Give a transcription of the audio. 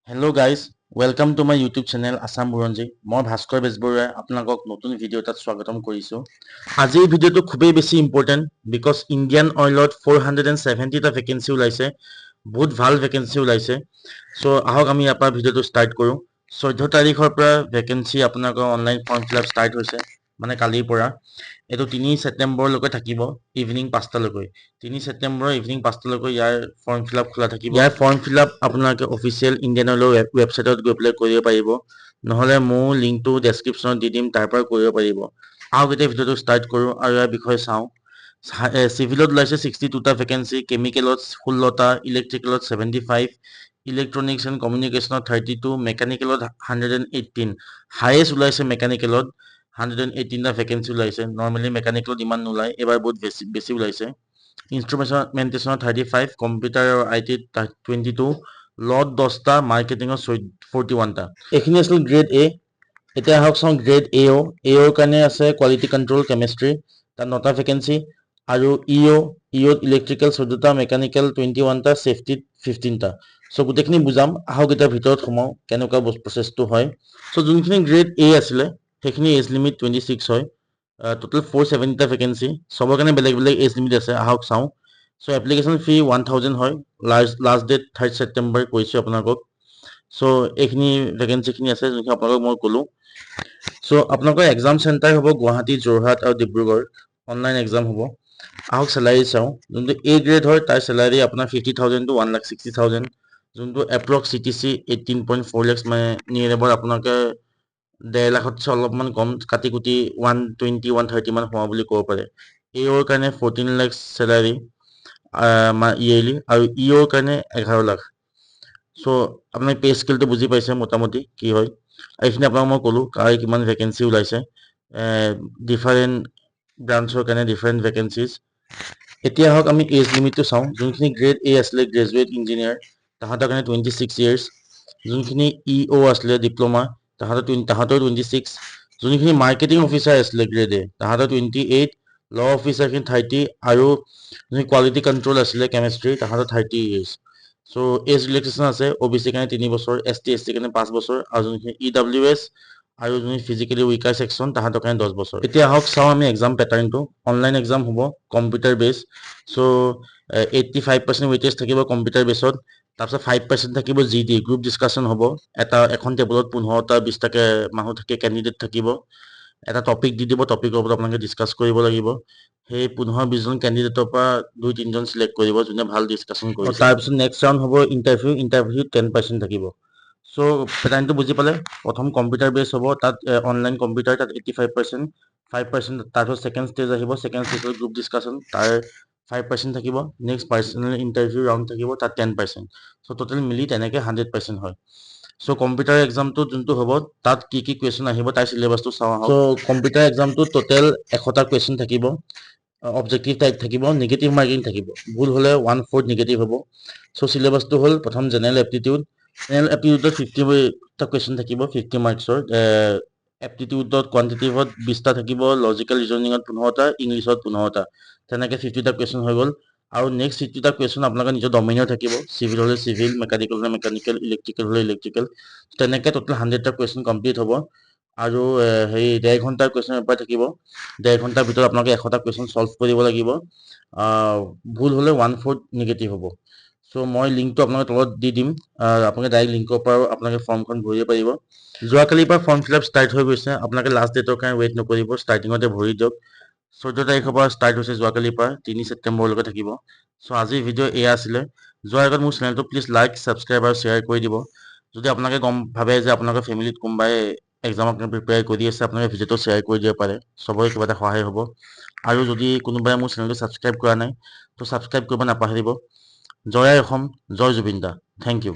Hello guys, welcome to my YouTube channel Assam Buronji. মই ভাস্কৰ বেজবৰুৱাই আপোনালোকক নতুন ভিডিও এটাত স্বাগতম কৰিছো। আজিৰ ভিডিওটো খুবেই বেছি ইম্পৰ্টেন্ট বিকজ ইণ্ডিয়ান অইলত 470 টা ভেকেন্সি ওলাইছে। বহুত ভাল ভেকেন্সি ওলাইছে। সো আহক আমি ইয়াৰ পৰা ভিডিওটো ষ্টাৰ্ট কৰো। 14 তাৰিখৰ পৰা ভেকেন্সি আপোনালোকৰ অনলাইন ফৰ্ম ফিলআপ ষ্টাৰ্ট হৈছে। মানে কালিৰ পৰা এটো 3 ছেপ্টেম্বৰলৈকে থাকিব ইভিনিং 5টা লৈকে 3 ছেপ্টেম্বৰ ইভিনিং 5টা লৈকে ইয়াৰ ফৰ্ম ফিলআপ খোলা থাকিব। ইয়াৰ ফৰ্ম ফিলআপ আপোনালোকে অফিচিয়েল ইণ্ডিয়ান অইলৰ ৱেবছাইটত গৈ পেলাই কৰিব পাৰিব। নহলে মোৰ লিংকটো ডেসক্ৰিপচনত দি দিম, তাৰ পৰা কৰিব পাৰিব। আহক এতিয়া ভিডিওটো ষ্টাৰ্ট কৰো আৰু ইয়াৰ বিষয়ে চাওঁ। চিভিলত ওলাইছে 62 টা ভেকেন্সি, কেমিকেলত 16 টা, ইলেক্ট্ৰিকেলত 75, ইলেক্ট্ৰনিক্স এণ্ড কমিউনিকেশ্যনত 32, মেকানিকেলত 118। হাইয়েষ্ট ওলাইছে মেকানিকেলত 118 টা ভেকেন্সি ওলাইছে। নৰ্মেলি মেকানিকেলত ইমান নোলায়, এবাৰ বহুত বেছি ওলাইছে। ইনষ্ট্ৰুমেণ্টেশ্যনত 35, কম্পিউটাৰ আৰু আইটিত 22, লট 10 টা, মাৰ্কেটিঙত 41 টা। এইখিনি আছিল গ্ৰেড এ। এতিয়া আহক চাওঁ গ্ৰেড এৰ কাৰণে আছে কোৱালিটি কণ্ট্ৰল কেমিষ্ট্ৰি, তাত 9 টা ভেকেন্সি, আৰু ইঅ'ত ইলেক্ট্ৰিকেল 14 টা, মেকানিকেল 21 টা, চেফটিত 15 টা। সো গোটেইখিনি বুজাম। আহক এতিয়া ভিতৰত সোমাও কেনেকুৱা প্ৰচেছটো হয়। সো যোনখিনি গ্ৰেড এ আছিলে সেইখিনি এজ লিমিট 26 হয়। টোটেল 470 টা ভেকেন্সি, সবৰ কাৰণে বেলেগ বেলেগ এজ লিমিট আছে। আহক চাওঁ। সো এপ্লিকেশ্যন ফি 1000 হয়। লাষ্ট ডেট 3 ছেপ্টেম্বৰ কৈছোঁ আপোনালোকক। সো এইখিনি ভেকেন্সিখিনি আছে যোনখিনি আপোনালোকক মই ক'লো। সো আপোনালোকৰ এক্সাম চেণ্টাৰ হ'ব গুৱাহাটী, যোৰহাট আৰু ডিব্ৰুগড়। অনলাইন এক্সাম হ'ব। আহক চেলাৰী চাওঁ। যোনটো এ গ্ৰেড হয় তাৰ চেলাৰী আপোনাৰ 50,000 to 1,60,000। যোনটো এপ্ৰক্স CTC 18.4 lakhs, মানে নিয়েৰ এবাউট আপোনালোকে 1.5 লাখতছে অলপমান কম, কাটি কুটি 120, 130 মান হোৱা বুলি ক'ব পাৰে। এৰ কাৰণে 14 lakhs চেলাৰী ইয়েৰলি, আৰু ইঅ'ৰ কাৰণে 11 লাখ। সো আপুনি পে স্কেলটো বুজি পাইছে মোটামুটি কি হয়। এইখিনি আপোনাক মই ক'লো কাৰ কিমান ভেকেন্সি ওলাইছে, ডিফাৰেণ্ট ব্ৰাঞ্চৰ কাৰণে ডিফাৰেণ্ট ভেকেন্সিজ। এতিয়া আহক আমি এজ লিমিটটো চাওঁ। যোনখিনি গ্ৰেড এ আছিলে গ্ৰেজুৱেট ইঞ্জিনিয়াৰ, তাহাঁতৰ কাৰণে 26 ইয়াৰ্ছ। যোনখিনি ইঅ' আছিলে ডিপ্ল'মা, তাহাঁতৰ 26। যোনখিনি মাৰ্কেটিং অফিচাৰ আছিলে গ্ৰেড এ, তাহাঁতৰ 28, ল অফিচাৰখিনি 30, আৰু যোনখিনি কোৱালিটি কণ্ট্ৰল আছিলে কেমিষ্ট্ৰি, তাহাঁতৰ 30 ইয়াৰ্ছ। সো এজ ৰিলেক্সেশ্যন আছে। OBC কাৰণে 3 বছৰ, ST কাৰণে 5 বছৰ, আৰু যোনখিনি EWS আৰু যোনখিনি ফিজিকেলি উইকাৰ ছেকশ্যন তাহাঁতৰ কাৰণে 10 বছৰ। এতিয়া আহক চাওঁ আমি এক্সাম পেটাৰ্ণটো। অনলাইন এক্সাম হ'ব, কম্পিউটাৰ বেছ। সো 85% ৱেইটেজ থাকিব কম্পিউটাৰ বেছত। তাৰপিছত 5% থাকিব GD, গ্ৰুপ ডিছকাশ্যন হ'ব। এখন টেবুলত 15টা 20টাকৈ মানুহ থাকে, কেণ্ডিডেট থাকিব। এটা টপিক দি দিব, টপিকৰ ওপৰত আপোনালোকে ডিছকাছ কৰিব লাগিব। সেই 15-20 জন কেণ্ডিডেটৰ পৰা 2-3 জন চিলেক্ট কৰিব যোনে ভাল ডিছকাশ্যন কৰিছে। তাৰপিছত নেক্সট ৰাউণ্ড হ'ব ইণ্টাৰভিউত 10% থাকিব। সো পেটাৰ্ণটো বুজি পালে। প্ৰথম কম্পিউটাৰ বেছ হ'ব, তাত অনলাইন কম্পিউটাৰ, তাত 85%, 5%। তাৰপিছত ছেকেণ্ড ষ্টেজ আহিব, ছেকেণ্ড ষ্টেজত গ্ৰুপ ডিছকাশ্যন, তাৰ 5% থাকিব। নেক্সট পাৰ্চনেল ইণ্টাৰভিউ ৰাউণ্ড থাকিব, তাত 10%। সো টোটেল মিলি তেনেকৈ 100% হয়। সো কম্পিউটাৰ এক্সামটো যোনটো হ'ব তাত কি কি কুৱেশ্যন আহিব তাৰ চিলেবাছটো চাওঁ আহক। সো কম্পিউটাৰ এক্সামটো টোটেল 100টা কুৱেশ্যন থাকিব। অবজেক্টিভ টাইপ থাকিব, নিগেটিভ মাৰ্কিং থাকিব। ভুল হ'লে 1/4 নিগেটিভ হ'ব। সো চিলেবাছটো হ'ল প্ৰথম জেনেৰেল এপ্টিটিউড। জেনেৰেল এপ্টিটিউডত 50টা কুৱেশ্যন থাকিব, 50 মাৰ্কছৰ। এপ্টিটিউডত কোৱান্টিটিভত 20টা থাকিব, লজিকেল ৰিজনিঙত 15টা, ইংলিছত 15টা। তেনেকৈ 50টা কুৱেশ্যন হৈ গ'ল। আৰু নেক্সট 50টা কুৱেশ্যন আপোনালোকৰ নিজৰ ডমেইনৰ থাকিব। চিভিল হ'লে চিভিল, মেকানিকেল হ'লে মেকানিকেল, ইলেক্ট্ৰিকেল হ'লে ইলেক্ট্ৰিকেল। তেনেকৈ টোটেল 100টা কুৱেশ্যন কমপ্লিট হ'ব। আৰু 1.5 ঘণ্টাৰ কুৱেশ্যন পেপাৰ থাকিব। 1.5 ঘণ্টাৰ ভিতৰত আপোনালোকে 100টা কুৱেশ্যন ছল্ভ কৰিব লাগিব। ভুল হ'লে 1/4 নিগেটিভ হ'ব। সো মই লিংকটো আপোনালোকে তলত দি দিম। আপোনালোকে ডাইৰেক্ট লিংকৰ পৰাও আপোনালোকে ফৰ্মখন ভৰিব পাৰিব। যোৱাকালিৰ পৰা ফৰ্ম ফিলআপ ষ্টাৰ্ট হৈ গৈছে। আপোনালোকে লাষ্ট ডেটৰ কাৰণে ৱেইট নকৰিব, ষ্টাৰ্টিঙতে ভৰি দিয়ক। 14 তাৰিখৰ পৰা ষ্টাৰ্ট হৈছে যোৱাকালিৰ পৰা, 3 ছেপ্টেম্বৰলৈকে থাকিব। সো আজিৰ ভিডিঅ' এয়া আছিলে। যোৱাৰ আগত মোৰ চেনেলটো প্লিজ লাইক, ছাবস্ক্ৰাইব আৰু শ্বেয়াৰ কৰি দিব। যদি আপোনালোকে ভাবে যে আপোনালোকৰ ফেমিলিত কোনোবাই এক্সামৰ কাৰণে প্ৰিপেয়াৰ কৰি আছে, আপোনালোকে ভিডিঅ'টো শ্বেয়াৰ কৰি দিব পাৰে। চবৰে কিবা এটা সহায় হ'ব। আৰু যদি কোনোবাই মোৰ চেনেলটো ছাবস্ক্ৰাইব কৰা নাই তো ছাবস্ক্ৰাইব কৰিব নাপাহৰিব। জয় আই অসম, জয় জুবিন দা। Thank U.